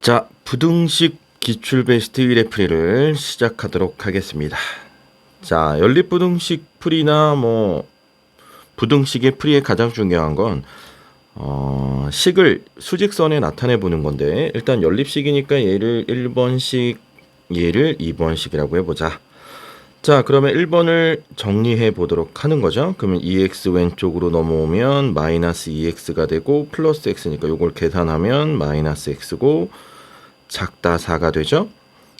자, 부등식 기출 베스트 1회 풀이를 시작하도록 하겠습니다. 자, 연립부등식 풀이나 부등식의 풀이의 가장 중요한 건 식을 수직선에 나타내 보는 건데, 일단 연립식이니까 얘를 1번식, 얘를 2번식이라고 해보자. 자, 그러면 1번을 정리해 보도록 하는 거죠. 그러면 2x 왼쪽으로 넘어오면 마이너스 2x가 되고 플러스 x니까 이걸 계산하면 마이너스 x고 작다 4가 되죠.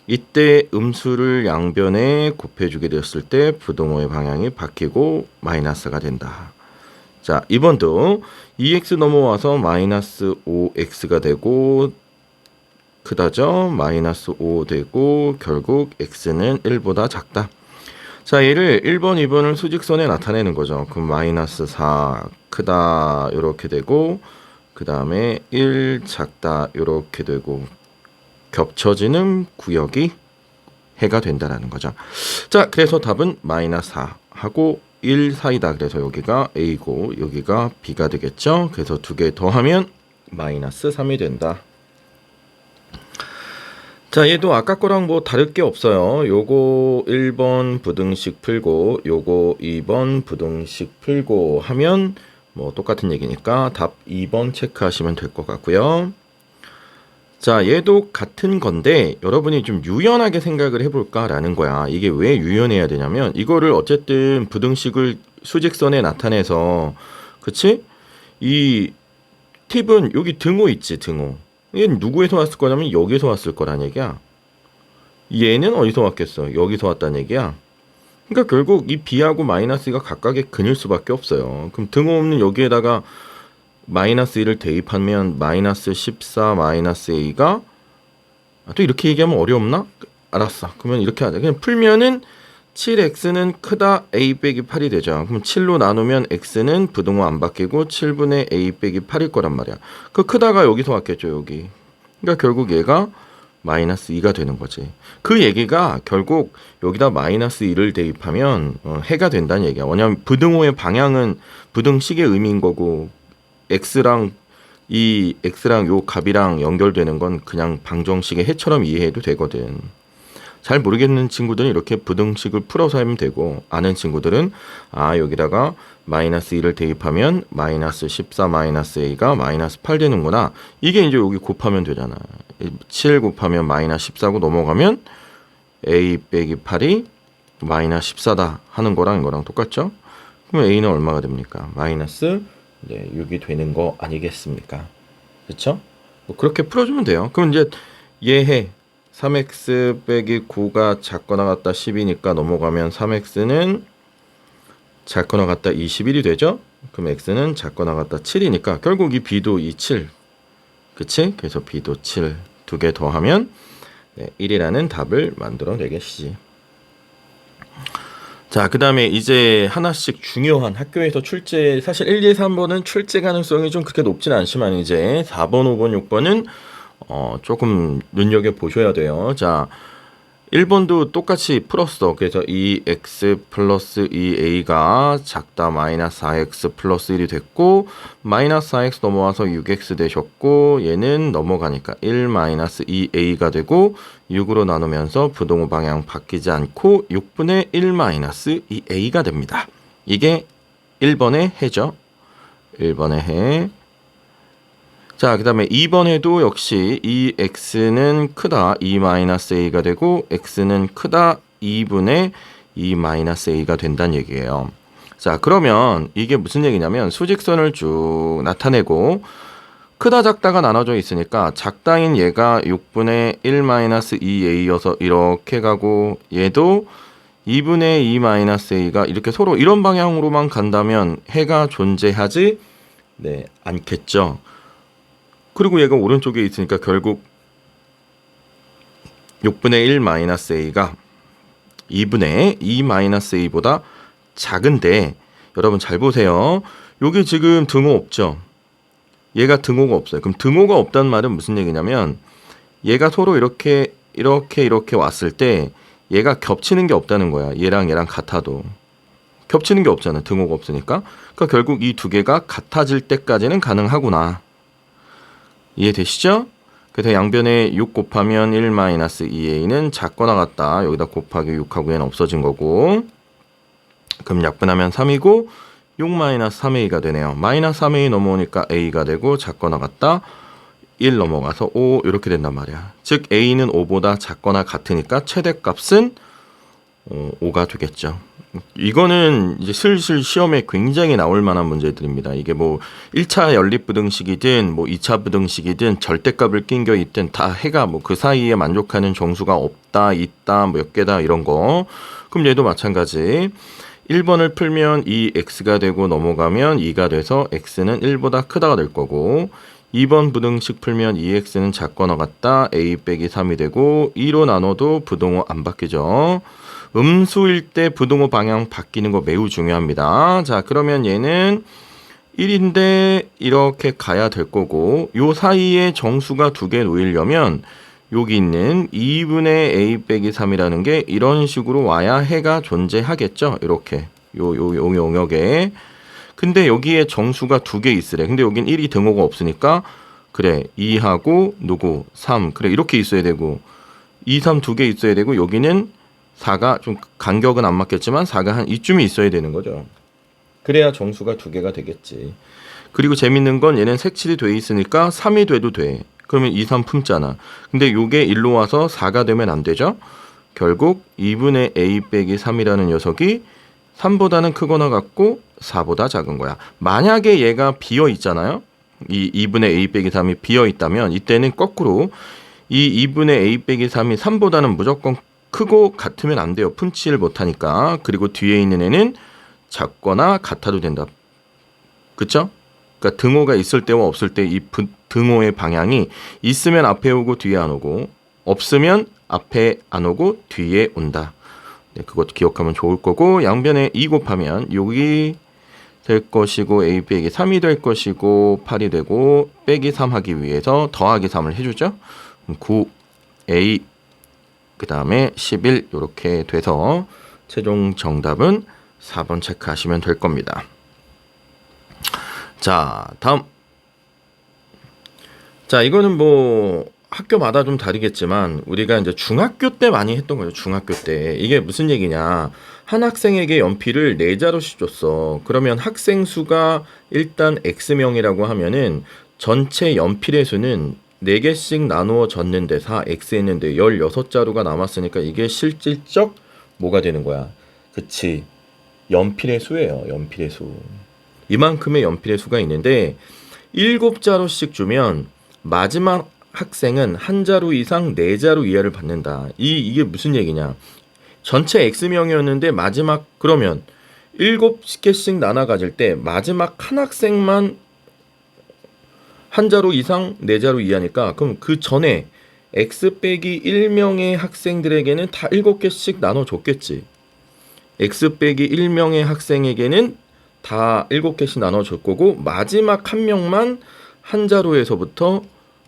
이때 음수를 양변에 곱해주게 되었을 때 부등호의 방향이 바뀌고 마이너스가 된다. 자, 이번도 2x 넘어와서 마이너스 5x가 되고 크다죠. 마이너스 5 되고 결국 x는 1보다 작다. 자, 얘를 1번, 2번을 수직선에 나타내는 거죠. 그럼 마이너스 4 크다 이렇게 되고 그 다음에 1 작다 이렇게 되고 겹쳐지는 구역이 해가 된다라는 거죠. 자, 그래서 답은 마이너스 4 하고 1 사이다. 그래서 여기가 A고 여기가 B가 되겠죠. 그래서 두 개 더하면 마이너스 3이 된다. 자, 얘도 아까 거랑 다를 게 없어요. 요거 1번 부등식 풀고 요거 2번 부등식 풀고 하면 똑같은 얘기니까 답 2번 체크하시면 될 것 같고요. 자, 얘도 같은 건데 여러분이 좀 유연하게 생각을 해볼까라는 거야. 이게 왜 유연해야 되냐면 이거를 어쨌든 부등식을 수직선에 나타내서, 그치? 이 팁은 여기 등호 있지, 등호. 얘는 누구에서 왔을 거냐면 여기서 왔을 거란 얘기야. 얘는 어디서 왔겠어? 여기서 왔다는 얘기야. 그러니까 결국 이 B하고 마이너스가 각각의 근일 수밖에 없어요. 그럼 등호 없는 여기에다가 마이너스 1을 대입하면 마이너스 14 마이너스 A가 또 이렇게 얘기하면 어렵나? 알았어. 그러면 이렇게 하자. 그냥 풀면은 7x는 크다 A 빼기 8이 되죠. 그럼 7로 나누면 x는 부등호 안 바뀌고 7분의 A 빼기 8일 거란 말이야. 그 크다가 여기서 왔겠죠, 여기. 그러니까 결국 얘가 마이너스 2가 되는 거지. 그 얘기가 결국 여기다 마이너스 2를 대입하면 해가 된다는 얘기야. 왜냐하면 부등호의 방향은 부등식의 의미인 거고 x랑 요 값이랑 연결되는 건 그냥 방정식의 해처럼 이해해도 되거든. 잘 모르겠는 친구들은 이렇게 부등식을 풀어서 하면 되고, 아는 친구들은 여기다가 마이너스 2를 대입하면 마이너스 14 마이너스 a가 마이너스 8 되는구나. 이게 이제 여기 곱하면 되잖아. 7 곱하면 마이너스 14고 넘어가면 a 빼기 8이 마이너스 14다 하는 거랑 이거랑 똑같죠? 그러면 a는 얼마가 됩니까? 마이너스 6이 되는 거 아니겠습니까? 그렇죠? 그렇게 풀어주면 돼요. 그럼 이제 얘해 3x 빼기 9가 작거나 같다 10이니까 넘어가면 3x는 작거나 같다 21이 되죠? 그럼 x는 작거나 같다 7이니까 결국 이 b도 이 7. 그치? 그래서 b도 7. 두 개 더하면 1이라는 답을 만들어내겠지. 자, 그 다음에 이제 하나씩 중요한 학교에서 출제, 사실 1, 2, 3번은 출제 가능성이 좀 그렇게 높진 않지만 이제 4번, 5번, 6번은 조금 눈여겨보셔야 돼요. 자, 1번도 똑같이 풀었어. 그래서 2x 플러스 2a가 작다 마이너스 4x 플러스 1이 됐고 마이너스 4x 넘어와서 6x 되셨고 얘는 넘어가니까 1 마이너스 2a가 되고 6으로 나누면서 부등호 방향 바뀌지 않고 6분의 1 마이너스 2a가 됩니다. 이게 1번의 해죠. 1번의 해. 자, 그 다음에 2번에도 역시 이 x는 크다 2-a가 되고 x는 크다 2분의 2-a가 된다는 얘기예요. 자, 그러면 이게 무슨 얘기냐면 수직선을 쭉 나타내고 크다 작다가 나눠져 있으니까 작다인 얘가 6분의 1-2a여서 이렇게 가고 얘도 2분의 2-a가 이렇게 서로 이런 방향으로만 간다면 해가 존재하지 않겠죠. 그리고 얘가 오른쪽에 있으니까 결국 6분의 1-a가 2분의 2-a보다 작은데 이러분 잘 보세요. 여기 지금 등호 없죠? 얘가 등호가 없어요. 그럼 등호가 없다는 말은 무슨 얘기냐면 얘가 서로 이렇게 왔을 때 얘가 겹치는 게 없다는 거야. 얘랑 같아도. 겹치는 게 없잖아. 등호가 없으니까. 그러니까 결국 이 두 개가 같아질 때까지는 가능하구나. 이해되시죠? 그래서 양변에 6 곱하면 1 마이너스 2a는 작거나 같다. 여기다 곱하기 6하고 얘는 없어진 거고. 그럼 약분하면 3이고 6 마이너스 3a가 되네요. 마이너스 3a 넘어오니까 a가 되고 작거나 같다. 1 넘어가서 5 이렇게 된단 말이야. 즉 a는 5보다 작거나 같으니까 최대값은 5가 되겠죠. 이거는 이제 슬슬 시험에 굉장히 나올 만한 문제들입니다. 이게 뭐 1차 연립부등식이든 뭐 2차 부등식이든 절대값을 낀겨 있든 다 해가 뭐 그 사이에 만족하는 정수가 없다, 있다, 뭐 몇 개다 이런 거. 그럼 얘도 마찬가지. 1번을 풀면 이 x가 되고 넘어가면 2가 돼서 x는 1보다 크다가 될 거고 2번 부등식 풀면 2x는 작거나 같다. a 빼기 3이 되고 2로 나눠도 부등호 안 바뀌죠. 음수일 때 부등호 방향 바뀌는 거 매우 중요합니다. 자, 그러면 얘는 1인데 이렇게 가야 될 거고 요 사이에 정수가 두 개 놓이려면 여기 있는 2분의 a 빼기 3이라는 게 이런 식으로 와야 해가 존재하겠죠. 이렇게 요 용역에. 근데 여기에 정수가 두 개 있으래. 근데 여긴 1이 등호가 없으니까 그래 2하고 누구 3 그래 이렇게 있어야 되고 2, 3 두 개 있어야 되고 여기는 4가 좀 간격은 안 맞겠지만 4가 한 이쯤이 있어야 되는 거죠. 그래야 정수가 두 개가 되겠지. 그리고 재밌는 건 얘는 색칠이 돼 있으니까 3이 돼도 돼. 그러면 2, 3 품잖아. 근데 요게 1로 와서 4가 되면 안 되죠. 결국 2분의 a 빼기 3이라는 녀석이 3보다는 크거나 같고 4보다 작은 거야. 만약에 얘가 비어 있잖아요. 이 2분의 a 빼기 3이 비어 있다면 이때는 거꾸로 이 2분의 a 빼기 3이 3보다는 무조건 크고 같으면 안 돼요. 품치를 못하니까. 그리고 뒤에 있는 애는 작거나 같아도 된다. 그쵸? 그러니까 등호가 있을 때와 없을 때 이 등호의 방향이 있으면 앞에 오고 뒤에 안 오고 없으면 앞에 안 오고 뒤에 온다. 네, 그것도 기억하면 좋을 거고 양변에 2 곱하면 여기 될 것이고 a 빼기 3이 될 것이고 8이 되고 빼기 3 하기 위해서 더하기 3을 해주죠. 9a 그 다음에 11 이렇게 돼서 최종 정답은 4번 체크하시면 될 겁니다. 자, 다음. 자, 이거는 뭐 학교마다 좀 다르겠지만 우리가 이제 중학교 때 많이 했던 거예요. 중학교 때. 이게 무슨 얘기냐? 한 학생에게 연필을 4자루씩 줬어. 그러면 학생 수가 일단 X명이라고 하면은 전체 연필의 수는 4개씩 나누어 졌는데 4X 했는데 16자루가 남았으니까 이게 실질적 뭐가 되는 거야? 그치. 연필의 수예요. 연필의 수. 이만큼의 연필의 수가 있는데 7자루씩 주면 마지막 학생은 한 자루 이상 4자루 이하를 받는다. 이게 무슨 얘기냐? 전체 X명이었는데 마지막 그러면 7개씩 나눠 가질 때 마지막 한 학생만 한 자루 이상 4자루 이하니까 그럼 그 전에 X 빼기 1명의 학생들에게는 다 7개씩 나눠줬겠지. X 빼기 1명의 학생에게는 다 7개씩 나눠줄 거고 마지막 한 명만 한 자루에서부터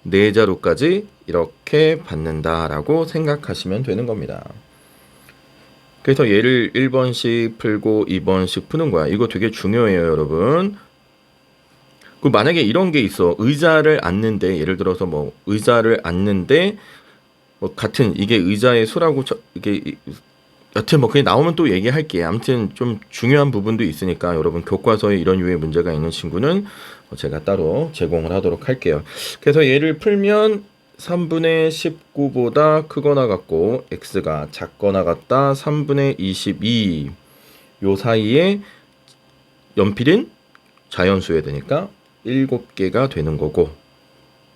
4자루까지 이렇게 받는다라고 생각하시면 되는 겁니다. 그래서 얘를 1번씩 풀고 2번씩 푸는 거야. 이거 되게 중요해요, 여러분. 그 만약에 이런 게 있어. 의자를 앉는데 예를 들어서 뭐 의자를 앉는데 뭐 같은 이게 의자의 수라고 이게 여튼 뭐 그게 나오면 또 얘기할게. 아무튼 좀 중요한 부분도 있으니까 여러분 교과서에 이런 유의 문제가 있는 친구는 제가 따로 제공을 하도록 할게요. 그래서 얘를 풀면 3분의 19보다 크거나 같고 x가 작거나 같다 3분의 22 요 사이에 연필은 자연수여야 되니까 7개가 되는 거고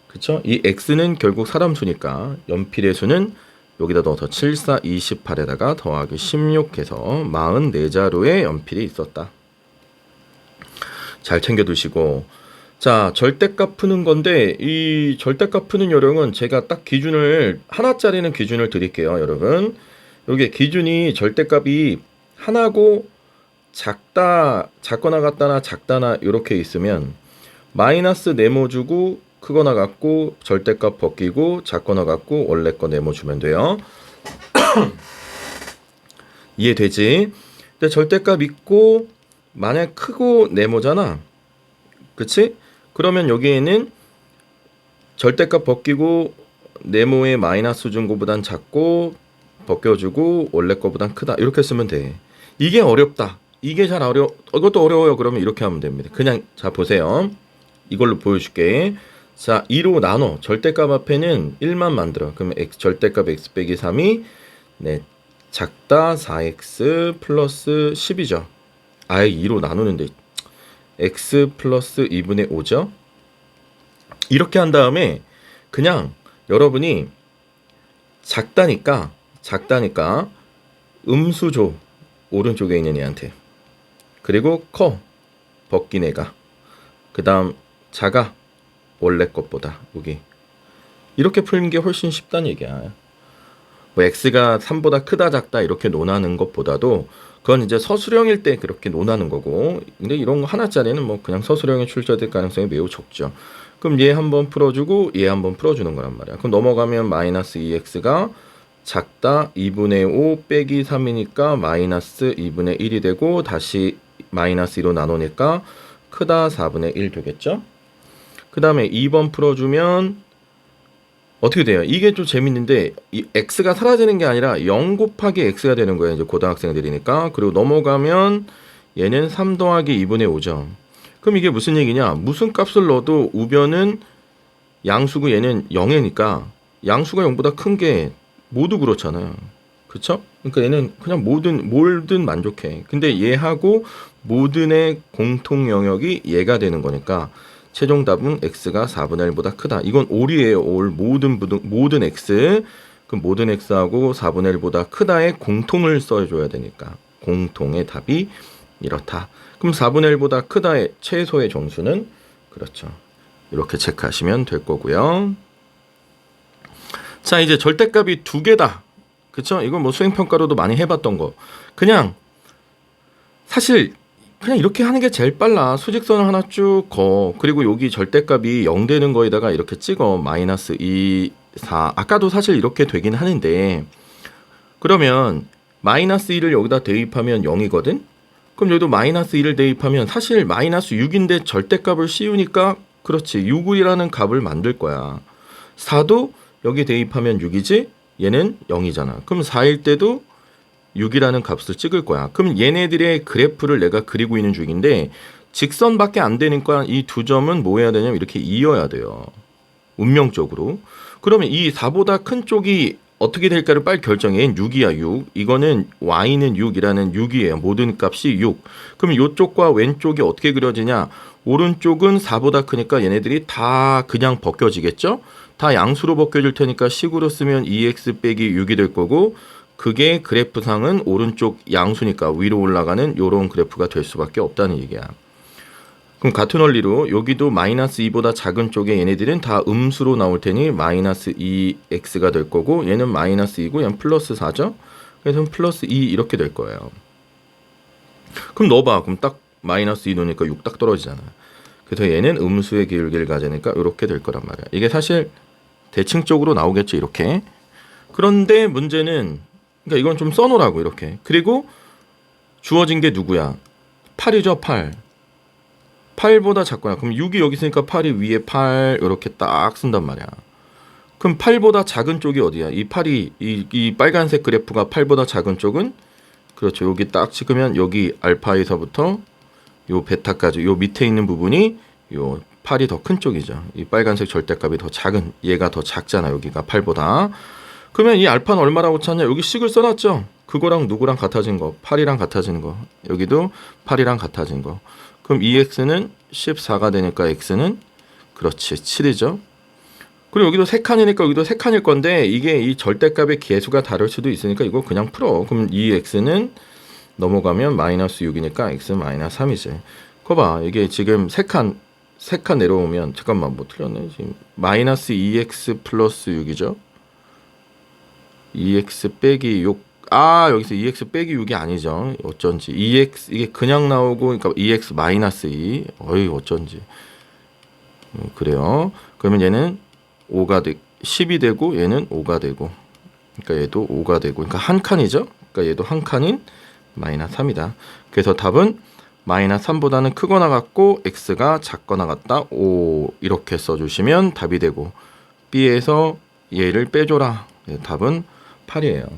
그쵸? 이 x는 결국 사람 수니까 연필의 수는 여기다 넣어서 7, 4, 28에다가 더하기 16 해서 44자루의 연필이 있었다. 잘 챙겨두시고 자 절대값 푸는 건데 이 절대값 푸는 요령은 제가 딱 기준을 하나짜리는 기준을 드릴게요. 여러분 여기 기준이 절대값이 하나고 작거나 같다나 작다나 이렇게 있으면 마이너스 네모 주고 크거나 같고 절대값 벗기고 작거나 같고 원래 거 네모 주면 돼요. 이해되지? 근데 절대값 있고 만약 크고 네모잖아. 그치? 그러면 여기에는 절대값 벗기고 네모의 마이너스 준 거보단 작고 벗겨주고 원래 거보단 크다 이렇게 쓰면 돼. 이게 어렵다. 이게 잘 이것도 어려워요. 그러면 이렇게 하면 됩니다. 그냥 자 보세요. 이걸로 보여줄게. 자 2로 나눠. 절대값 앞에는 1만 만들어. 그러면 절대값 x 빼기 3이 네, 작다 4x 플러스 10이죠. 아예 2로 나누는데 x 플러스 2분의 5죠. 이렇게 한 다음에 그냥 여러분이 작다니까 음수 줘. 오른쪽에 있는 애한테. 그리고 커. 벗긴 애가. 그 다음 작아. 원래 것보다. 여기. 이렇게 푸는 게 훨씬 쉽다는 얘기야. 뭐 x가 3보다 크다 작다 이렇게 논하는 것보다도 그건 이제 서술형일 때 그렇게 논하는 거고, 근데 이런 거 하나짜리는 뭐 그냥 서술형에 출제될 가능성이 매우 적죠. 그럼 얘 한번 풀어주고 얘 한번 풀어주는 거란 말이야. 그럼 넘어가면 마이너스 2x가 작다 2분의 5 빼기 3이니까 마이너스 2분의 1이 되고, 다시 마이너스 2로 나누니까 크다 4분의 1 되겠죠. 그 다음에 2번 풀어주면 어떻게 돼요? 이게 좀 재밌는데 이 x가 사라지는 게 아니라 0 곱하기 x가 되는 거예요. 이제 고등학생들이니까. 그리고 넘어가면 얘는 3 더하기 2분의 5죠. 그럼 이게 무슨 얘기냐? 무슨 값을 넣어도 우변은 양수고 얘는 0이니까 양수가 0보다 큰 게 모두 그렇잖아요. 그쵸? 그러니까 얘는 그냥 뭐든 만족해. 근데 얘하고 모든의 공통 영역이 얘가 되는 거니까 최종 답은 x가 4분의 1보다 크다. 이건 올이에요. 올 모든 x. 그럼 모든 x하고 4분의 1보다 크다의 공통을 써줘야 되니까 공통의 답이 이렇다. 그럼 4분의 1보다 크다의 최소의 정수는 그렇죠. 이렇게 체크하시면 될 거고요. 자, 이제 절대값이 두 개다. 그쵸? 이건 뭐 수행평가로도 많이 해봤던 거. 그냥 사실 그냥 이렇게 하는 게 제일 빨라. 수직선을 하나 쭉 그어. 그리고 여기 절대값이 0 되는 거에다가 이렇게 찍어. 마이너스 2, 4. 아까도 사실 이렇게 되긴 하는데, 그러면 마이너스 1을 여기다 대입하면 0이거든? 그럼 여기도 마이너스 1을 대입하면 사실 마이너스 6인데 절대값을 씌우니까 그렇지. 6이라는 값을 만들 거야. 4도 여기 대입하면 6이지? 얘는 0이잖아. 그럼 4일 때도 6이라는 값을 찍을 거야. 그럼 얘네들의 그래프를 내가 그리고 있는 중인데 직선밖에 안 되니까 이 두 점은 뭐 해야 되냐면 이렇게 이어야 돼요. 운명적으로. 그러면 이 4보다 큰 쪽이 어떻게 될까를 빨리 결정해. 얘는 6이야 6. 이거는 y는 6이라는 6이에요. 모든 값이 6. 그럼 이쪽과 왼쪽이 어떻게 그려지냐. 오른쪽은 4보다 크니까 얘네들이 다 그냥 벗겨지겠죠. 다 양수로 벗겨질 테니까 식으로 쓰면 2x 빼기 6이 될 거고, 그게 그래프상은 오른쪽 양수니까 위로 올라가는 요런 그래프가 될 수밖에 없다는 얘기야. 그럼 같은 원리로 여기도 마이너스 2보다 작은 쪽에 얘네들은 다 음수로 나올 테니 마이너스 2x가 될 거고, 얘는 마이너스 2고 얘는 플러스 4죠. 그래서 플러스 2 이렇게 될 거예요. 그럼 넣어봐. 그럼 딱 마이너스 2 넣으니까 6 딱 떨어지잖아. 그래서 얘는 음수의 기울기를 가지니까 이렇게 될 거란 말이야. 이게 사실 대칭적으로 나오겠죠. 이렇게. 그런데 문제는, 그러니까 이건 좀 써놓으라고 이렇게. 그리고 주어진 게 누구야? 8이죠. 8. 8보다 작거나, 그럼 6이 여기 있으니까 8이 위에 8 이렇게 딱 쓴단 말이야. 그럼 8보다 작은 쪽이 어디야? 이 8이 이 빨간색 그래프가 8보다 작은 쪽은 그렇죠. 여기 딱 찍으면 여기 알파에서부터 요 베타까지 요 밑에 있는 부분이 요 8이 더 큰 쪽이죠. 이 빨간색 절대값이 더 작은, 얘가 더 작잖아. 여기가 8보다. 그러면 이 알파는 얼마라고 찾냐? 여기 식을 써놨죠. 그거랑 누구랑 같아진 거? 8이랑 같아진 거. 여기도 8이랑 같아진 거. 그럼 2x는 14가 되니까 x는 그렇지 7이죠. 그리고 여기도 3칸이니까 여기도 3칸일 건데 이게 이 절대값의 개수가 다를 수도 있으니까 이거 그냥 풀어. 그럼 2x는 넘어가면 마이너스 6이니까 x 마이너스 3이지. 그거 봐. 이게 지금 3칸 내려오면, 잠깐만 뭐 틀렸네. 지금 마이너스 2x 플러스 6이죠. 2x 빼기 6. 아, 여기서 2x 빼기 6이 아니죠. 어쩐지 2x 이게 그냥 나오고, 그러니까 2x 마이너스 2. 어이 어쩐지. 그래요. 그러면 얘는 5가 10이 되고 얘는 5가 되고, 그러니까 얘도 5가 되고, 그러니까 한 칸이죠. 그러니까 얘도 한 칸인 마이너스 3이다. 그래서 답은 마이너스 3보다는 크거나 같고 x가 작거나 같다. 5 이렇게 써주시면 답이 되고, B에서 얘를 빼줘라. 예, 답은 8이에요.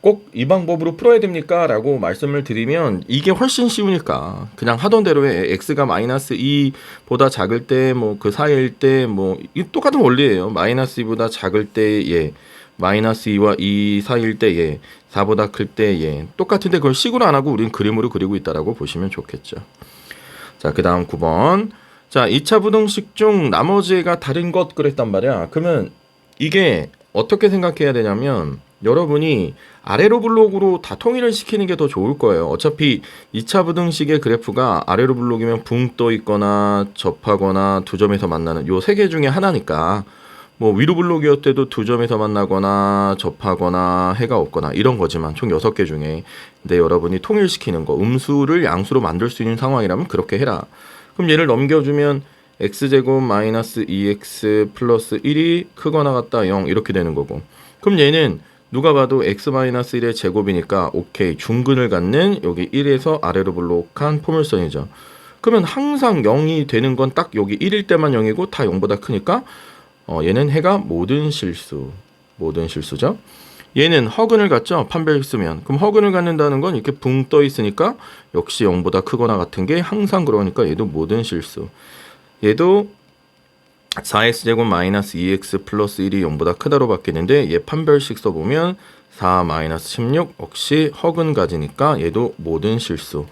꼭 이 방법으로 풀어야 됩니까? 라고 말씀을 드리면 이게 훨씬 쉬우니까 그냥 하던 대로 해. x가 마이너스 2보다 작을 때 뭐 그 사이일 때 뭐 똑같은 원리예요. 마이너스 2보다 작을 때 예. 마이너스 2와 2 사이일 때 예. 4보다 클 때 예. 똑같은데 그걸 식으로 안 하고 우린 그림으로 그리고 있다라고 보시면 좋겠죠. 자, 그 다음 9번. 자, 2차 부등식 중 나머지가 다른 것 그랬단 말이야. 그러면 이게 어떻게 생각해야 되냐면 여러분이 아래로 블록으로 다 통일을 시키는 게 더 좋을 거예요. 어차피 2차 부등식의 그래프가 아래로 블록이면 붕 떠 있거나 접하거나 두 점에서 만나는 요 세 개 중에 하나니까 뭐 위로 블록이었대도 두 점에서 만나거나 접하거나 해가 없거나 이런 거지만 총 6개 중에 근데 여러분이 통일시키는 거 음수를 양수로 만들 수 있는 상황이라면 그렇게 해라. 그럼 얘를 넘겨주면 x제곱 마이너스 2x 플러스 1이 크거나 같다 0 이렇게 되는 거고 그럼 얘는 누가 봐도 x-1의 제곱이니까 오케이 중근을 갖는 여기 1에서 아래로 블록한 포물선이죠. 그러면 항상 0이 되는 건 딱 여기 1일 때만 0이고 다 0보다 크니까 얘는 해가 모든 실수죠. 얘는 허근을 갖죠. 판별식 쓰면. 그럼 허근을 갖는다는 건 이렇게 붕 떠 있으니까 역시 0보다 크거나 같은 게 항상 그러니까 얘도 모든 실수. 얘도 4x제곱 마이너스 2x 플러스 1이 0보다 크다로 바뀌는데 얘 판별식 써보면 4 마이너스 16 역시 허근 가지니까 얘도 모든 실수.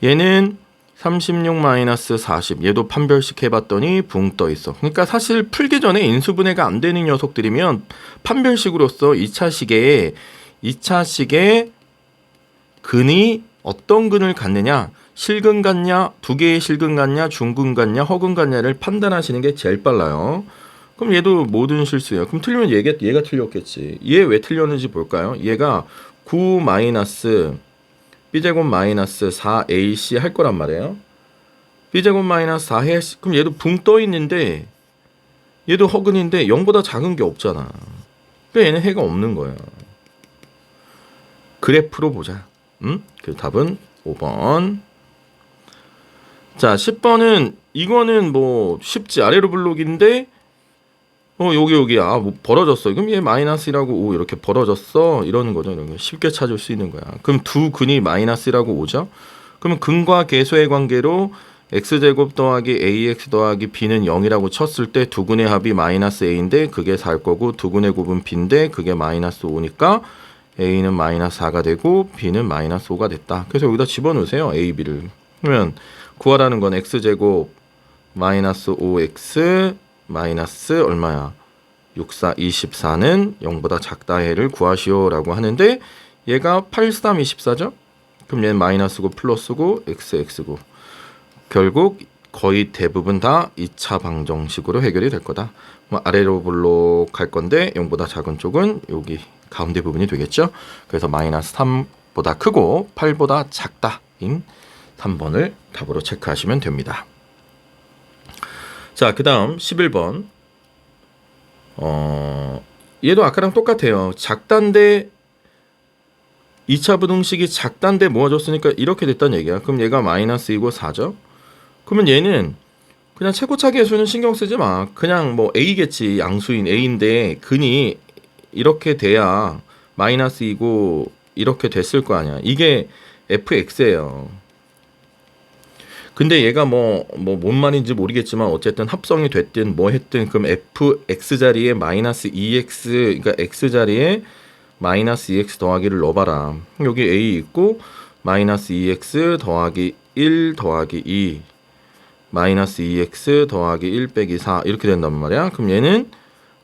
얘는 36 마이너스 40 얘도 판별식 해봤더니 붕 떠 있어. 그러니까 사실 풀기 전에 인수분해가 안 되는 녀석들이면 판별식으로서 2차식에 근이 어떤 근을 갖느냐 실근 같냐 두 개의 실근 같냐 중근 같냐 허근 같냐를 판단하시는 게 제일 빨라요. 그럼 얘도 모든 실수예요. 그럼 틀리면 얘가 틀렸겠지. 얘 왜 틀렸는지 볼까요? 얘가 9 마이너스 b제곱 마이너스 4ac 할 거란 말이에요. b제곱 마이너스 4ac 그럼 얘도 붕 떠 있는데 얘도 허근인데 0보다 작은 게 없잖아. 그러니까 얘는 해가 없는 거야. 그래프로 보자. 그 답은 5번. 자, 10번은 이거는 뭐 쉽지. 아래로 블록인데 여기야. 뭐 벌어졌어. 그럼 얘 마이너스라고 5 이렇게 벌어졌어. 이러는 거죠. 이런 거 쉽게 찾을 수 있는 거야. 그럼 두 근이 마이너스라고 5죠. 그러면 근과 계수의 관계로 x제곱 더하기 ax 더하기 b는 0이라고 쳤을 때 두 근의 합이 마이너스 a인데 그게 4일 거고 두 근의 곱은 b인데 그게 마이너스 5니까 a는 마이너스 4가 되고 b는 마이너스 5가 됐다. 그래서 여기다 집어넣으세요. a, b를. 그러면 구하라는 건 x제곱 마이너스 5x 마이너스 얼마야? 6, 4, 24는 0보다 작다 해를 구하시오라고 하는데 얘가 8, 3, 24죠? 그럼 얘는 마이너스고 플러스고 x고 결국 거의 대부분 다 2차 방정식으로 해결이 될 거다. 뭐 아래로 블록 할 건데 0보다 작은 쪽은 여기 가운데 부분이 되겠죠? 그래서 마이너스 3보다 크고 8보다 작다인 3번을 답으로 체크하시면 됩니다. 자, 그 다음 11번. 얘도 아까랑 똑같아요. 작단데 2차 부등식이 작단데 모아줬으니까 이렇게 됐다는 얘기야. 그럼 얘가 마이너스 2고 4죠. 그러면 얘는 그냥 최고차 계수는 신경 쓰지 마. 그냥 뭐 a겠지. 양수인 a인데 근이 이렇게 돼야 마이너스 2고 이렇게 됐을 거 아니야. 이게 fx예요. 근데 얘가 뭔 말인지 모르겠지만 어쨌든 합성이 됐든 뭐 했든 그럼 fx 자리에 마이너스 2x 그러니까 x 자리에 마이너스 2x 더하기를 넣어봐라. 여기 a 있고 마이너스 2x 더하기 1 더하기 2 마이너스 2x 더하기 1 빼기 4 이렇게 된단 말이야. 그럼 얘는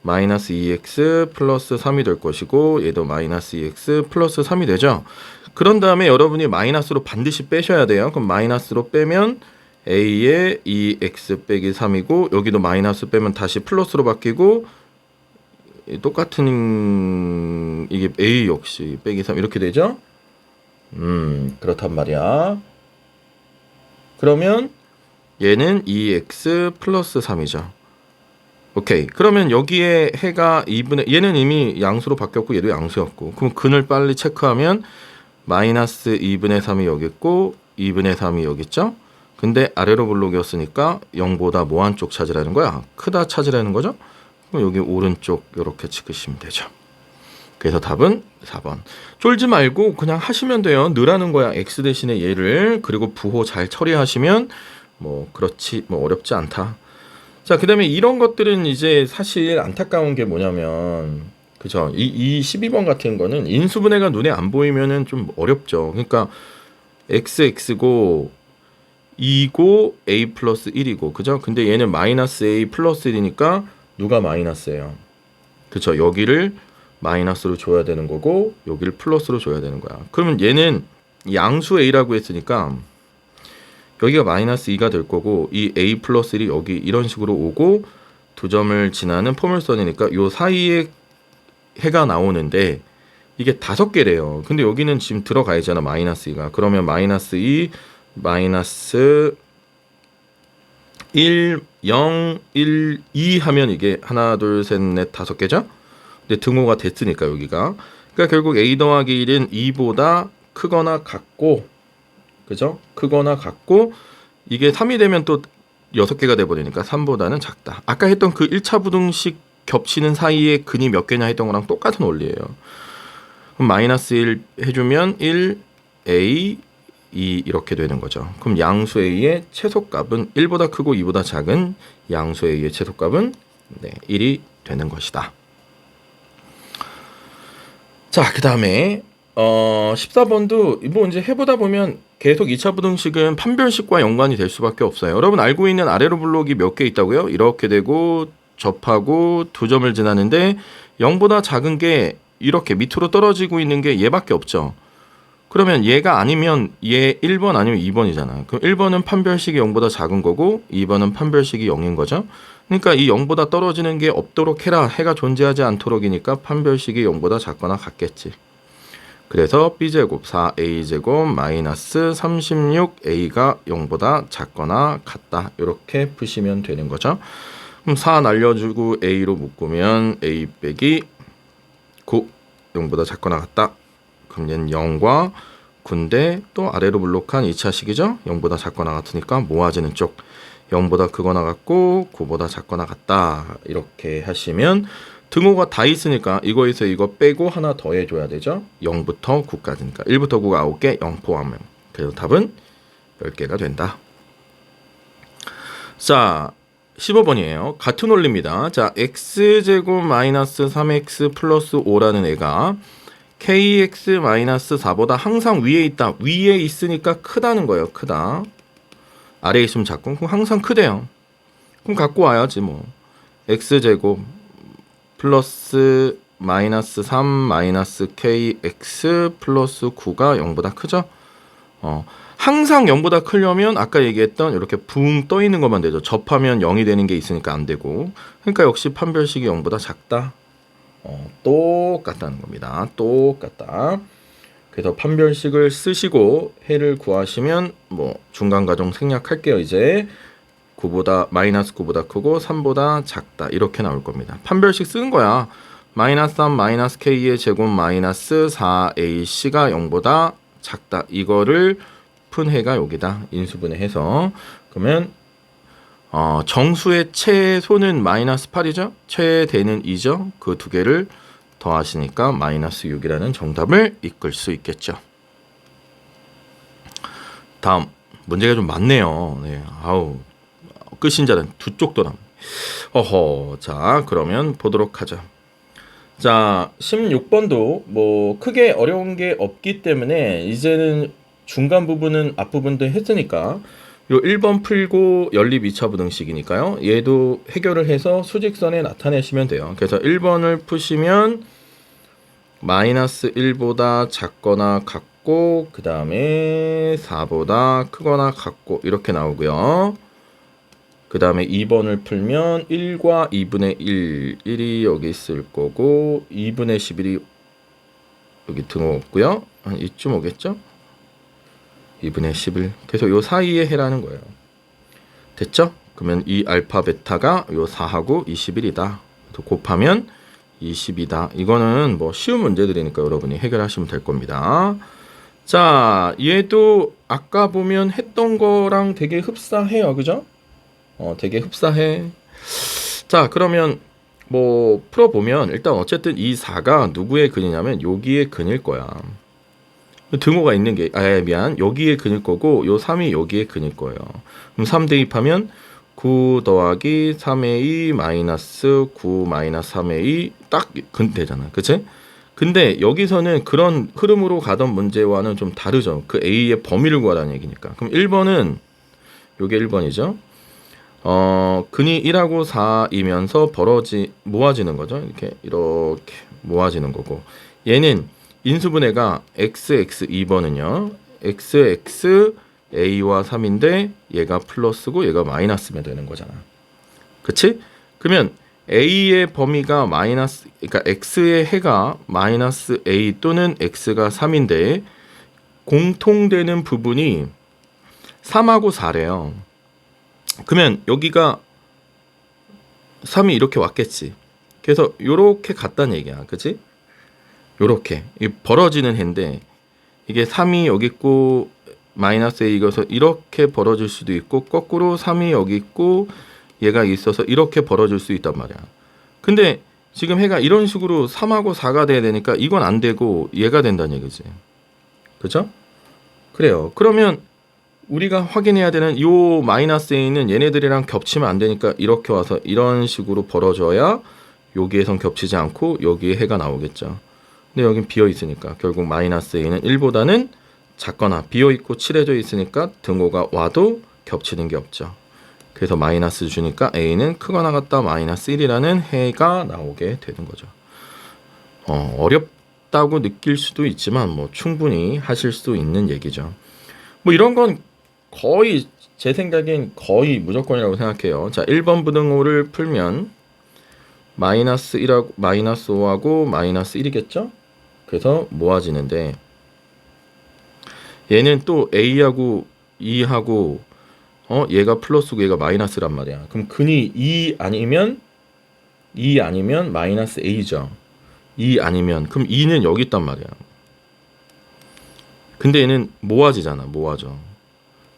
마이너스 2x 플러스 3이 될 것이고 얘도 마이너스 2x 플러스 3이 되죠. 그런 다음에 여러분이 마이너스로 반드시 빼셔야 돼요. 그럼 마이너스로 빼면 a에 2x 빼기 3이고 여기도 마이너스 빼면 다시 플러스로 바뀌고 똑같은 이게 a 역시 빼기 3 이렇게 되죠. 그렇단 말이야. 그러면 얘는 2x 플러스 3이죠. 오케이. 그러면 여기에 해가 2분의 얘는 이미 양수로 바뀌었고 얘도 양수였고 그럼 근을 빨리 체크하면 마이너스 2분의 3이 여기 있고 2분의 3이 여기 있죠. 근데 아래로 블록이었으니까 0보다 뭐 한쪽 찾으라는 거야? 크다 찾으라는 거죠? 그럼 여기 오른쪽 이렇게 찍으시면 되죠. 그래서 답은 4번. 쫄지 말고 그냥 하시면 돼요. 넣으라는 거야. x 대신에 얘를. 그리고 부호 잘 처리하시면 뭐 그렇지 뭐 어렵지 않다. 자, 그 다음에 이런 것들은 이제 사실 안타까운 게 뭐냐면 그죠? 이 12번 같은 거는 인수분해가 눈에 안 보이면은 좀 어렵죠. 그러니까 xx고 2고 a 플러스 1이고 그죠? 근데 얘는 마이너스 a 플러스 1이니까 누가 마이너스예요? 그쵸? 여기를 마이너스로 줘야 되는 거고 여기를 플러스로 줘야 되는 거야. 그러면 얘는 양수 a라고 했으니까 여기가 마이너스 2가 될 거고 이 a 플러스 1이 여기 이런 식으로 오고 두 점을 지나는 포물선이니까 요 사이에 해가 나오는데 이게 5개래요. 근데 여기는 지금 들어가 있잖아. 마이너스 2가. 그러면 마이너스 2 마이너스 1 0 1 2 하면 이게 하나 둘 셋 넷 5개죠. 근데 등호가 됐으니까 여기가. 그러니까 결국 a 더하기 1은 2보다 크거나 같고 그죠? 크거나 같고 이게 3이 되면 또 6개가 돼버리니까 3보다는 작다. 아까 했던 그 1차 부등식 겹치는 사이에 근이 몇 개냐 했던 거랑 똑같은 원리예요. 그럼 마이너스 1 해주면 1 a 2 이렇게 되는 거죠. 그럼 양수 a의 최소값은 1보다 크고 2보다 작은 양수 a의 최소값은 1이 되는 것이다. 자, 그 다음에 14번도 뭐 이제 해보다 보면 계속 2차 부등식은 판별식과 연관이 될 수밖에 없어요. 여러분 알고 있는 아래로 블록이 몇 개 있다고요? 이렇게 되고 접하고 두 점을 지나는데 0보다 작은 게 이렇게 밑으로 떨어지고 있는 게 얘밖에 없죠. 그러면 얘가 아니면 얘 1번 아니면 2번이잖아. 그럼 1번은 판별식이 0보다 작은 거고 2번은 판별식이 0인 거죠. 그러니까 이 0보다 떨어지는 게 없도록 해라. 해가 존재하지 않도록이니까 판별식이 0보다 작거나 같겠지. 그래서 b제곱 4a제곱 마이너스 36a가 0보다 작거나 같다. 이렇게 푸시면 되는 거죠. 그럼 4 날려주고 a로 묶으면 a 빼기 9 0보다 작거나 같다. 그럼 얘는 0과 9인데 또 아래로 블록한 2차식이죠. 0보다 작거나 같으니까 모아지는 쪽 0보다 크거나 같고 9보다 작거나 같다. 이렇게 하시면 등호가 다 있으니까 이거에서 이거 빼고 하나 더 해줘야 되죠. 0부터 9까지니까 1부터 9가 9개 0 포함하면 그래서 답은 10개가 된다. 자 15번이에요. 같은 원리입니다. 자 x제곱 마이너스 3x 플러스 5라는 애가 kx 마이너스 4보다 항상 위에 있다. 위에 있으니까 크다는 거예요. 크다. 아래에 있으면 작고 그럼 항상 크대요. 그럼 갖고 와야지 뭐. x제곱 플러스 마이너스 3 마이너스 kx 플러스 9가 0보다 크죠? 항상 0보다 크려면 아까 얘기했던 이렇게 붕 떠 있는 것만 되죠. 접하면 0이 되는 게 있으니까 안 되고. 그러니까 역시 판별식이 0보다 작다. 똑같다는 겁니다. 똑같다. 그래서 판별식을 쓰시고 해를 구하시면 뭐 중간과정 생략할게요. 이제 9보다 마이너스 9보다 크고 3보다 작다 이렇게 나올 겁니다. 판별식 쓰는 거야. 마이너스 3 마이너스 k의 제곱 마이너스 4ac가 0보다 작다. 이거를 푼 해가 여기다. 인수분해해서 그러면 정수의 최소는 마이너스 8이죠. 최대는 2죠. 그 두 개를 더하시니까 마이너스 6이라는 정답을 이끌 수 있겠죠. 다음 문제가 좀 많네요. 네, 아우 끝인 자는 두 쪽 도남. 자 그러면 보도록 하죠. 자 16번도 뭐 크게 어려운 게 없기 때문에 이제는 중간 부분은 앞부분도 했으니까 요 1번 풀고 연립 2차 부등식이니까요. 얘도 해결을 해서 수직선에 나타내시면 돼요. 그래서 1번을 푸시면 마이너스 1보다 작거나 같고 그 다음에 4보다 크거나 같고 이렇게 나오고요. 그 다음에 2번을 풀면 1과 2분의 1, 1이 여기 있을 거고 2분의 11이 여기 등호 없고요. 한 이쯤 오겠죠? 2분의 11. 그래서 요 사이에 해라는 거예요. 됐죠? 그러면 이 알파 베타가 요 4하고 21이다. 곱하면 20이다. 이거는 뭐 쉬운 문제들이니까 여러분이 해결하시면 될 겁니다. 자, 얘도 아까 보면 했던 거랑 되게 흡사해요. 그죠? 되게 흡사해. 자, 그러면 뭐 풀어보면 일단 어쨌든 이 4가 누구의 근이냐면 여기의 근일 거야. 등호가 있는 게, 미안. 여기의 근일 거고 요 3이 여기의 근일 거예요. 그럼 3 대입하면 9 더하기 3a 마이너스 9 마이너스 3a 딱 근 되잖아. 그치? 근데 여기서는 그런 흐름으로 가던 문제와는 좀 다르죠. 그 a의 범위를 구하라는 얘기니까. 그럼 1번은 요게 1번이죠. 근이 1하고 4이면서 모아지는 거죠. 이렇게 모아지는 거고. 얘는 인수분해가 XX 2번은요. XX A와 3인데 얘가 플러스고 얘가 마이너스면 되는 거잖아. 그치? 그러면 A의 범위가 마이너스, 그러니까 X의 해가 마이너스 A 또는 X가 3인데 공통되는 부분이 3하고 4래요. 그러면 여기가 3이 이렇게 왔겠지. 그래서 요렇게 갔다는 얘기야. 그치? 요렇게 벌어지는 해인데 이게 3이 여기 있고 마이너스 A 이거서 이렇게 벌어질 수도 있고 거꾸로 3이 여기 있고 얘가 있어서 이렇게 벌어질 수 있단 말이야. 근데 지금 해가 이런 식으로 3하고 4가 돼야 되니까 이건 안 되고 얘가 된다는 얘기지. 그죠? 그래요. 그러면 우리가 확인해야 되는 요 마이너스 A는 얘네들이랑 겹치면 안 되니까 이렇게 와서 이런 식으로 벌어져야 여기에선 겹치지 않고 여기에 해가 나오겠죠. 근데 여긴 비어 있으니까 결국 마이너스 A는 1보다는 작거나 비어 있고 칠해져 있으니까 등호가 와도 겹치는 게 없죠. 그래서 마이너스 주니까 A는 크거나 같다 마이너스 1이라는 해가 나오게 되는 거죠. 어렵다고 느낄 수도 있지만 뭐 충분히 하실 수 있는 얘기죠. 뭐 이런 건 거의 제 생각엔 거의 무조건이라고 생각해요. 자, 1번 부등호를 풀면 마이너스 1하고 마이너스 5하고 마이너스 1이겠죠? 그래서 모아지는데 얘는 또 A하고 2하고 얘가 플러스고 얘가 마이너스란 말이야. 그럼 근이 2 아니면 마이너스 A죠. 2 아니면 그럼 2는 여기 있단 말이야. 근데 얘는 모아지잖아. 모아져.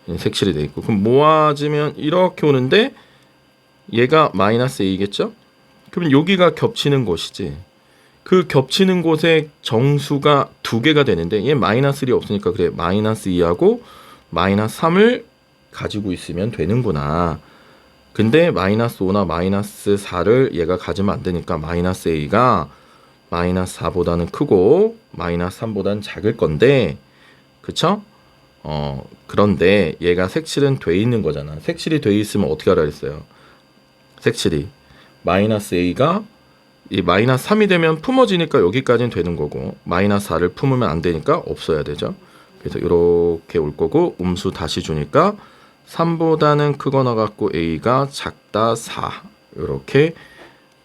얘는 색칠이 돼 있고 그럼 모아지면 이렇게 오는데 얘가 마이너스 A겠죠? 그럼 여기가 겹치는 곳이지. 그 겹치는 곳에 정수가 두 개가 되는데 얘 마이너스 1이 없으니까 그래 마이너스 2하고 마이너스 3을 가지고 있으면 되는구나. 근데 마이너스 5나 마이너스 4를 얘가 가지면 안 되니까 마이너스 A가 마이너스 4보다는 크고 마이너스 3보다는 작을 건데 그쵸? 그런데 얘가 색칠은 돼 있는 거잖아. 색칠이 돼 있으면 어떻게 하라 했어요? 색칠이 마이너스 A가 이 마이너스 3이 되면 품어지니까 여기까지는 되는 거고 마이너스 4를 품으면 안 되니까 없어야 되죠. 그래서 이렇게 올 거고 음수 다시 주니까 3보다는 크거나 같고 A가 작다 4 이렇게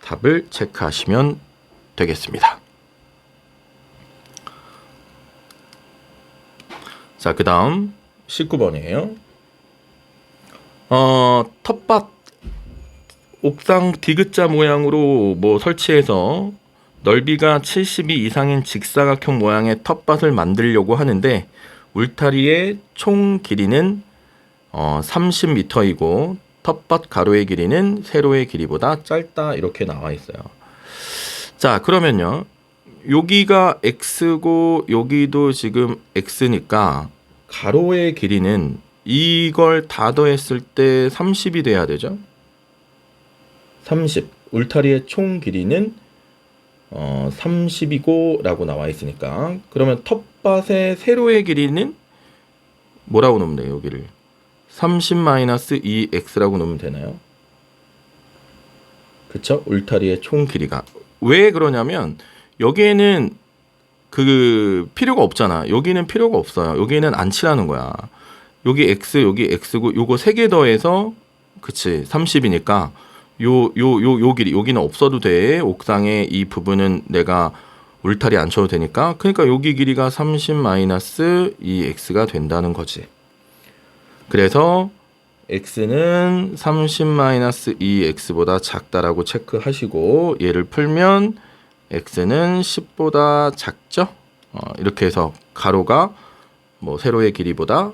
답을 체크하시면 되겠습니다. 자, 그 다음 19번이에요. 텃밭 옥상 디귿자 모양으로 뭐 설치해서 넓이가 72 이상인 직사각형 모양의 텃밭을 만들려고 하는데 울타리의 총 길이는 30m이고 텃밭 가로의 길이는 세로의 길이보다 짧다 이렇게 나와 있어요. 자, 그러면요. 여기가 x고 여기도 지금 x니까 가로의 길이는 이걸 다 더했을 때 30이 돼야 되죠. 30. 울타리의 총 길이는 30이고 라고 나와 있으니까 그러면 텃밭의 세로의 길이는 뭐라고 놓으면 돼요? 여기를 30-2x라고 놓으면 되나요? 그쵸? 울타리의 총 길이가 왜 그러냐면 여기에는 그 필요가 없잖아. 여기는 필요가 없어요. 여기는 안 칠하는 거야. 여기 x 여기 x고 요거 세 개 더해서 그치 30이니까 요 길이 여기는 없어도 돼. 옥상에 이 부분은 내가 울타리 안 쳐도 되니까. 그러니까 여기 길이가 30-2x가 된다는 거지. 그래서 x는 30-2x보다 작다라고 체크하시고 얘를 풀면 x는 10보다 작죠. 이렇게 해서 가로가 뭐 세로의 길이보다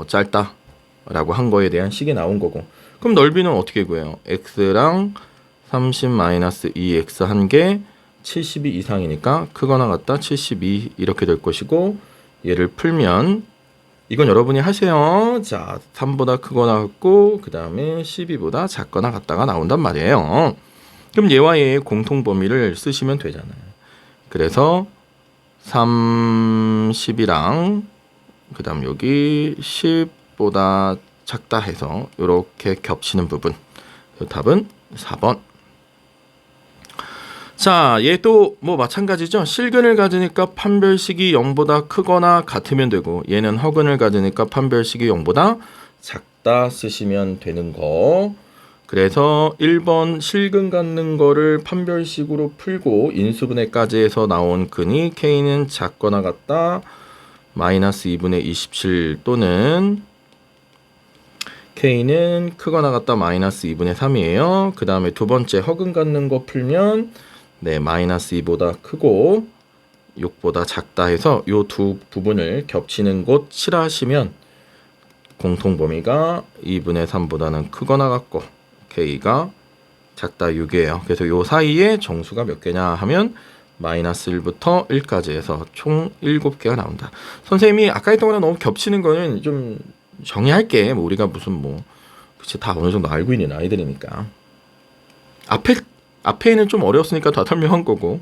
짧다라고 한 거에 대한 식이 나온 거고. 그럼 넓이는 어떻게 구해요? x랑 30-2x 한 개 72 이상이니까 크거나 같다 72 이렇게 될 것이고, 얘를 풀면 이건 여러분이 하세요. 자, 3보다 크거나 같고 그 다음에 12보다 작거나 같다가 나온단 말이에요. 그럼 얘와 얘의 공통 범위를 쓰시면 되잖아요. 그래서 3, 10이랑 그 다음 여기 10보다 작다 해서 이렇게 겹치는 부분. 답은 4번. 자, 얘도 뭐 마찬가지죠. 실근을 가지니까 판별식이 0보다 크거나 같으면 되고, 얘는 허근을 가지니까 판별식이 0보다 작다 쓰시면 되는 거. 그래서 1번 실근 갖는 거를 판별식으로 풀고 인수분해까지 해서 나온 근이 K는 작거나 같다 마이너스 2분의 27 또는 K는 크거나 같다 마이너스 2분의 3이에요. 그 다음에 두 번째 허근 갖는 거 풀면 마이너스 2보다 크고 6보다 작다 해서 요 두 부분을 겹치는 곳 칠하시면 공통범위가 2분의 3보다는 크거나 같고 K가 작다 6이에요. 그래서 요 사이에 정수가 몇 개냐 하면 마이너스 1부터 1까지 해서 총 7개가 나온다. 선생님이 아까 했던 거랑 너무 겹치는 거는 좀 정리할게. 뭐 우리가 무슨 그치, 다 어느 정도 알고 있는 아이들이니까. 앞에는 좀 어려웠으니까 다 설명한 거고.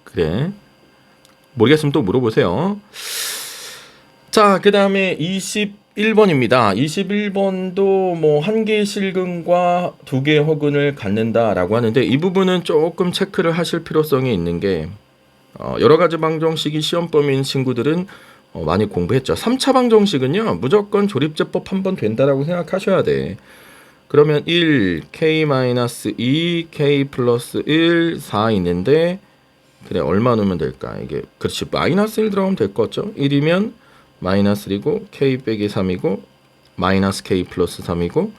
그래. 모르겠으면 또 물어보세요. 자, 그 다음에 21번입니다. 21번도 뭐 한 개의 실근과 두 개의 허근을 갖는다라고 하는데, 이 부분은 조금 체크를 하실 필요성이 있는 게, 여러 가지 방정식이 시험 범위인 친구들은 많이 공부했죠. 3차 방정식은요, 무조건 조립제법 한 번 된다라고 생각하셔야 돼. 그러면 1, k-2, k 플러스 1, 4 있는데, 그래, 얼마 넣으면 될까? 이게, 그렇지, 마이너스 1 들어가면 될 것 같죠? 1이면 마이너스 1이고, k 빼기 3이고, 마이너스 k 플러스 3이고,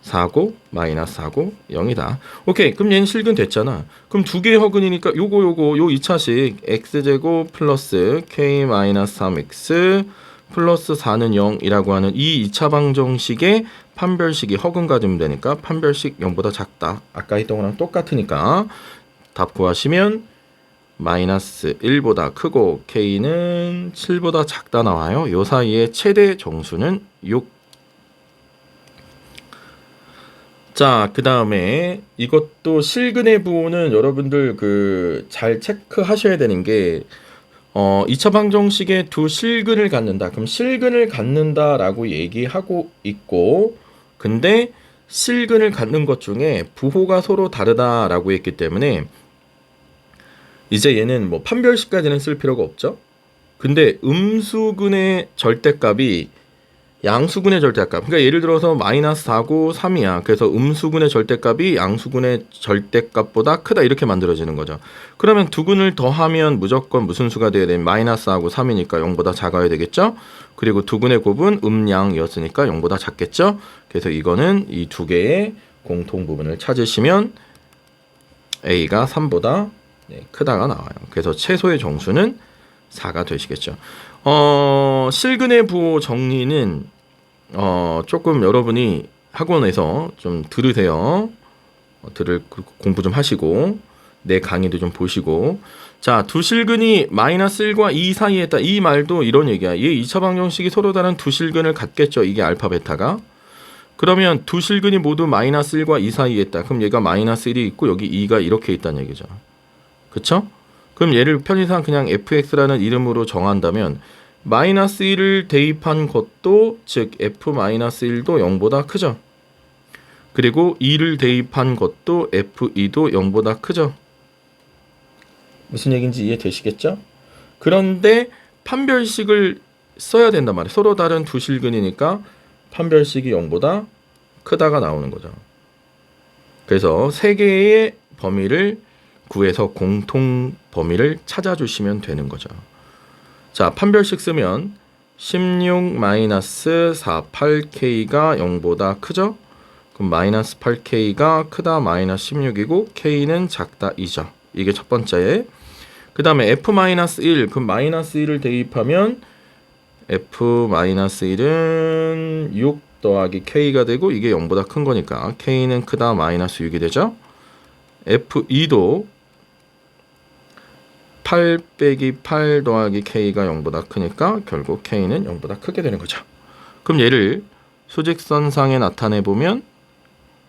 4고, 마이너스 4고, 0이다. 오케이, 그럼 얘는 실근 됐잖아. 그럼 두 개의 허근이니까 요 2차식, x제곱 플러스 k 마이너스 3x 플러스 4는 0이라고 하는 이 2차 방정식의 판별식이 허근 가지면 되니까 판별식 0보다 작다. 아까 했던 거랑 똑같으니까 답 구하시면 마이너스 1보다 크고 K는 7보다 작다 나와요. 요 사이의 최대 정수는 6. 자, 그 다음에 이것도 실근의 부호는 여러분들 잘 체크하셔야 되는 게 2차 방정식에 두 실근을 갖는다. 그럼 실근을 갖는다라고 얘기하고 있고, 근데 실근을 갖는 것 중에 부호가 서로 다르다라고 했기 때문에 이제 얘는 뭐 판별식까지는 쓸 필요가 없죠. 근데 음수근의 절대값이 양수근의 절대값. 그러니까 예를 들어서 마이너스 4고 3이야. 그래서 음수근의 절대값이 양수근의 절대값보다 크다 이렇게 만들어지는 거죠. 그러면 두 근을 더하면 무조건 무슨 수가 돼야 되면 마이너스 4고 3이니까 0보다 작아야 되겠죠. 그리고 두 근의 곱은 음양이었으니까 0보다 작겠죠. 그래서 이거는 이 두 개의 공통 부분을 찾으시면 A가 3보다 크다가 나와요. 그래서 최소의 정수는 4가 되시겠죠. 실근의 부호 정리는 조금 여러분이 학원에서 좀 들으세요. 공부 좀 하시고 내 강의도 좀 보시고. 자, 두 실근이 마이너스 1과 2 사이에 있다. 이 말도 이런 얘기야. 얘 2차 방정식이 서로 다른 두 실근을 갖겠죠. 이게 알파 베타가. 그러면 두 실근이 모두 마이너스 1과 2 사이에 있다. 그럼 얘가 마이너스 1이 있고 여기 2가 이렇게 있다는 얘기죠. 그쵸? 그럼 얘를 편의상 그냥 fx라는 이름으로 정한다면 마이너스 1을 대입한 것도 즉 f-1도 0보다 크죠. 그리고 2를 대입한 것도 f2도 0보다 크죠. 무슨 얘기인지 이해되시겠죠? 그런데 판별식을 써야 된단 말이에요. 서로 다른 두 실근이니까 판별식이 0보다 크다가 나오는 거죠. 그래서 세 개의 범위를 구해서 공통 범위를 찾아주시면 되는 거죠. 자, 판별식 쓰면 16-48K가 0보다 크죠? 그럼 마이너스 8K가 크다 마이너스 16이고 K는 작다 2죠. 이게 첫 번째. 그 다음에 F-1, 그럼 마이너스 1을 대입하면 F-1은 6 더하기 K가 되고 이게 0보다 큰 거니까 K는 크다 마이너스 6이 되죠. F2도 8 빼기 8 더하기 K가 0보다 크니까 결국 K는 0보다 크게 되는 거죠. 그럼 얘를 수직선상에 나타내보면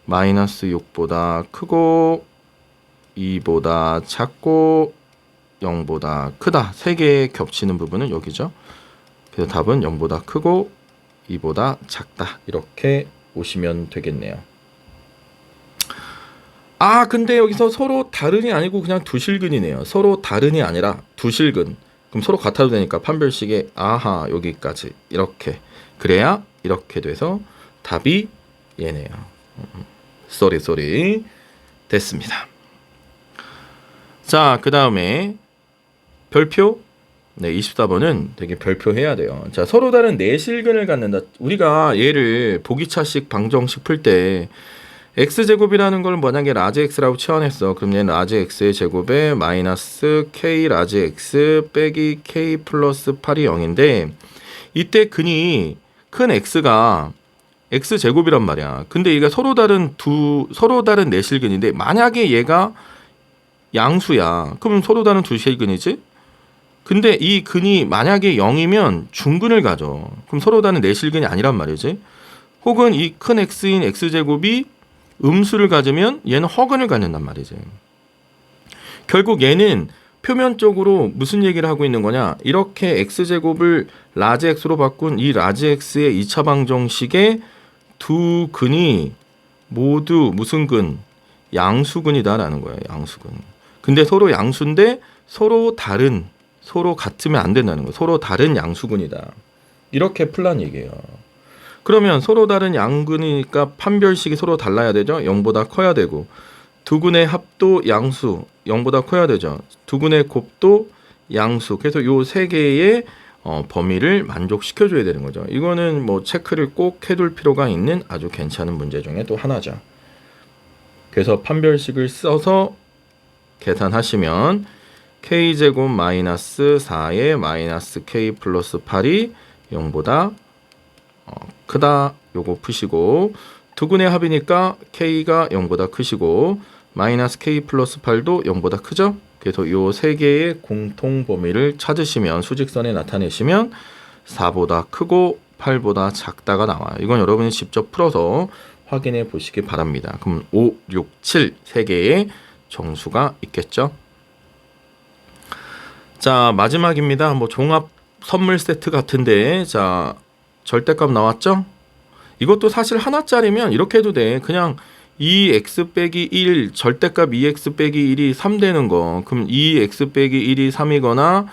마이너스 6보다 크고 2보다 작고 0보다 크다. 세 개의 겹치는 부분은 여기죠. 그래서 답은 0보다 크고 2보다 작다. 이렇게 보시면 되겠네요. 아, 근데 여기서 서로 다른이 아니고 그냥 두실근이네요. 서로 다른이 아니라 두실근. 그럼 서로 같아도 되니까 판별식에 아하 여기까지 이렇게 그래야 이렇게 돼서 답이 얘네요. 쏘리 됐습니다. 자, 그 다음에 별표. 네, 24번은 되게 별표해야 돼요. 자, 서로 다른 내실근을 갖는다. 우리가 얘를 보기차식 방정식 풀 때 x제곱이라는 걸 만약에 라지 x라고 치환했어. 그럼 얘는 라지 x의 제곱에 마이너스 k 라지 x 빼기 k 플러스 8이 0인데 이때 근이 큰 x가 x제곱이란 말이야. 근데 얘가 서로 다른 내실근인데 만약에 얘가 양수야. 그럼 서로 다른 두실근이지? 근데 이 근이 만약에 0이면 중근을 가져. 그럼 서로 다른 내실근이 아니란 말이지. 혹은 이 큰 x인 x제곱이 음수를 가지면 얘는 허근을 갖는단 말이지. 결국 얘는 표면적으로 무슨 얘기를 하고 있는 거냐. 이렇게 x제곱을 라지 x로 바꾼 이 라지 x의 2차 방정식의 두 근이 모두 무슨 근? 양수근이다라는 거예요. 양수근. 근데 서로 양수인데 서로 다른, 서로 같으면 안 된다는 거예요. 서로 다른 양수근이다. 이렇게 풀란 얘기예요. 그러면 서로 다른 양근이니까 판별식이 서로 달라야 되죠. 0보다 커야 되고 두 근의 합도 양수 0보다 커야 되죠. 두 근의 곱도 양수. 그래서 요 세 개의 범위를 만족시켜줘야 되는 거죠. 이거는 뭐 체크를 꼭 해둘 필요가 있는 아주 괜찮은 문제 중에 또 하나죠. 그래서 판별식을 써서 계산하시면 k제곱 마이너스 4의 마이너스 k 플러스 8이 0보다 크다. 요거 푸시고 두 근의 합이니까 k가 0보다 크시고 마이너스 k 플러스 8도 0보다 크죠. 그래서 요 세 개의 공통 범위를 찾으시면 수직선에 나타내시면 4보다 크고 8보다 작다가 나와요. 이건 여러분이 직접 풀어서 확인해 보시기 바랍니다. 그럼 5, 6, 7 세 개의 정수가 있겠죠. 자, 마지막입니다. 뭐 종합 선물 세트 같은데 자, 절대값 나왔죠? 이것도 사실 하나짜리면 이렇게 해도 돼. 그냥 2x 빼기 1 절대값 2x 빼기 1이 3 되는 거. 그럼 2x 빼기 1이 3이거나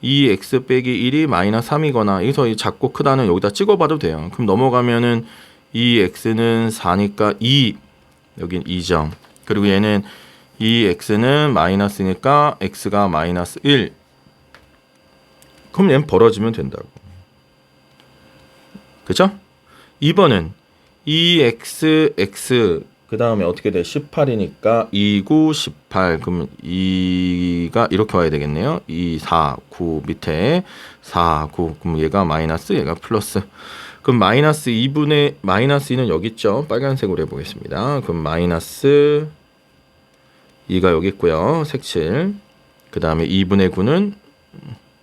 2x 빼기 1이 마이너스 3이거나 여기서 이 작고 크다는 여기다 찍어봐도 돼요. 그럼 넘어가면은 2x는 4니까 2 여긴 2점. 그리고 얘는 2x는 마이너스니까 x가 마이너스 1. 그럼 얘는 벌어지면 된다고. 그죠? 2번은 2xx 그 다음에 어떻게 돼? 18이니까 2, 9, 18 그러면 2가 이렇게 와야 되겠네요. 2, 4, 9 밑에 4, 9 그럼 얘가 마이너스 얘가 플러스. 그럼 마이너스 2분의 마이너스 2는 여기 있죠. 빨간색으로 해보겠습니다. 그럼 마이너스 2가 여기 있고요. 색칠. 그 다음에 2분의 9는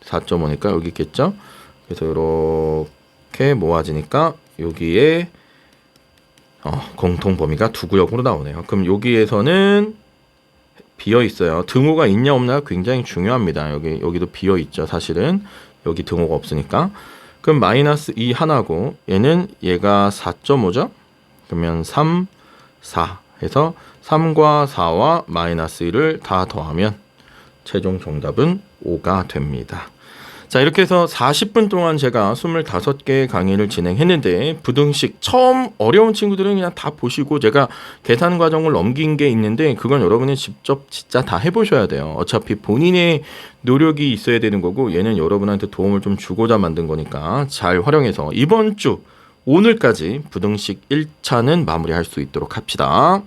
4.5니까 여기 있겠죠. 그래서 이렇게 모아지니까 여기에 공통 범위가 두 구역으로 나오네요. 그럼 여기에서는 비어 있어요. 등호가 있냐 없냐가 굉장히 중요합니다. 여기도 비어 있죠. 사실은 여기 등호가 없으니까. 그럼 마이너스 2 하나고 얘가 4.5죠. 그러면 3, 4 해서 3과 4와 마이너스 1을 다 더하면 최종 정답은 5가 됩니다. 자, 이렇게 해서 40분 동안 제가 25개의 강의를 진행했는데 부등식 처음 어려운 친구들은 그냥 다 보시고 제가 계산 과정을 넘긴 게 있는데 그건 여러분이 직접 진짜 다 해보셔야 돼요. 어차피 본인의 노력이 있어야 되는 거고 얘는 여러분한테 도움을 좀 주고자 만든 거니까 잘 활용해서 이번 주 오늘까지 부등식 1차는 마무리할 수 있도록 합시다.